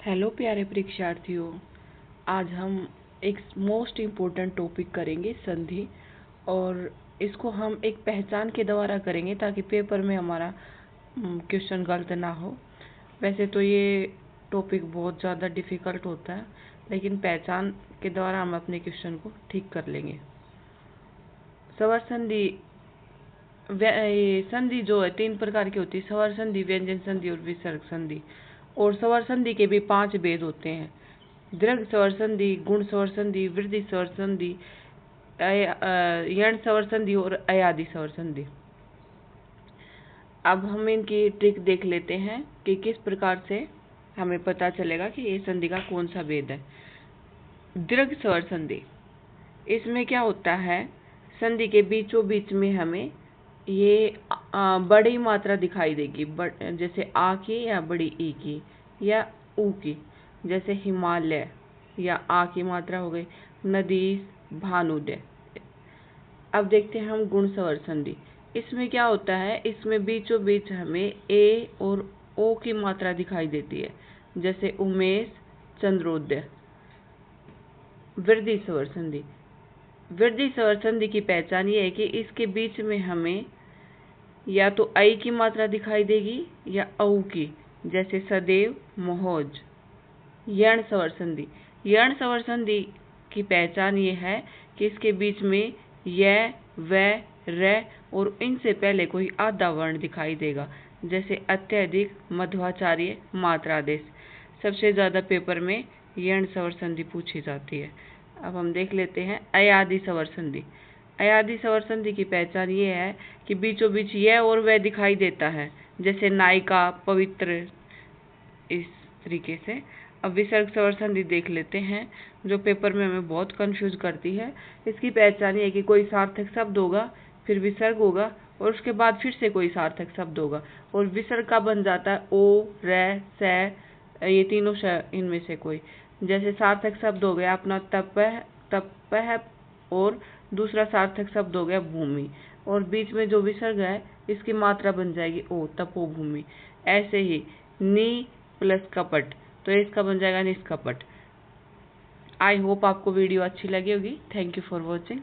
Hello प्यारे परीक्षार्थियों, आज हम एक मोस्ट इम्पोर्टेंट टॉपिक करेंगे संधि। और इसको हम एक पहचान के द्वारा करेंगे ताकि पेपर में हमारा क्वेश्चन गलत ना हो। वैसे तो ये टॉपिक बहुत ज़्यादा डिफ़िकल्ट होता है, लेकिन पहचान के द्वारा हम अपने क्वेश्चन को ठीक कर लेंगे। स्वर संधि संधि जो है 3 प्रकार की होती है: स्वर संधि, व्यंजन संधि और विसर्ग संधि। और स्वर संधि के भी 5 भेद होते हैं: दीर्घ स्वर संधि, गुण स्वर संधि, वृद्धि स्वर संधि, यण स्वर संधि और अयादि स्वर संधि। अब हम इनकी ट्रिक देख लेते हैं कि किस प्रकार से हमें पता चलेगा कि ये संधि का कौन सा भेद है। दीर्घ स्वर संधि, इसमें क्या होता है, संधि के बीचों बीच में हमें ये बड़ी मात्रा दिखाई देगी, जैसे आ की या बड़ी ई की या ऊ की, जैसे हिमालय या आ की मात्रा हो गई, नदी, भानुदय। अब देखते हैं हम गुण स्वर संधि। इसमें क्या होता है, इसमें बीचों बीच हमें ए और ओ की मात्रा दिखाई देती है, जैसे उमेश, चंद्रोदय। वृद्धि स्वर संधि, वृद्धि स्वर संधि की पहचान ये है कि इसके बीच में हमें या तो आई की मात्रा दिखाई देगी या औ की, जैसे सदैव, महोज। यण स्वर संधि, यण स्वर संधि की पहचान ये है कि इसके बीच में य, व, र और इनसे पहले कोई आधा वर्ण दिखाई देगा, जैसे अत्यधिक, मध्वाचार्य, मात्रादेश। सबसे ज़्यादा पेपर में यण स्वर संधि पूछी जाती है। अब हम देख लेते हैं अयादि स्वर संधि। अयादि स्वर संधि की पहचान ये है कि बीचों बीच यह और वह दिखाई देता है, जैसे नायिका, पवित्र, इस तरीके से। अब विसर्ग स्वर संधि देख लेते हैं, जो पेपर में हमें बहुत कंफ्यूज करती है। इसकी पहचान ये है कि कोई सार्थक शब्द होगा, फिर विसर्ग होगा और उसके बाद फिर से कोई सार्थक शब्द होगा, और विसर्ग का बन जाता है ओ, र, स, ये तीनों इनमें से कोई। जैसे सार्थक शब्द हो गया अपना तपह, तपह, और दूसरा सार्थक शब्द हो गया भूमि, और बीच में जो विसर्ग है इसकी मात्रा बन जाएगी ओ, तपोभूमि। ऐसे ही नी प्लस कपट, तो इसका बन जाएगा निष्कपट। आई होप आपको वीडियो अच्छी लगी होगी। Thank you for watching.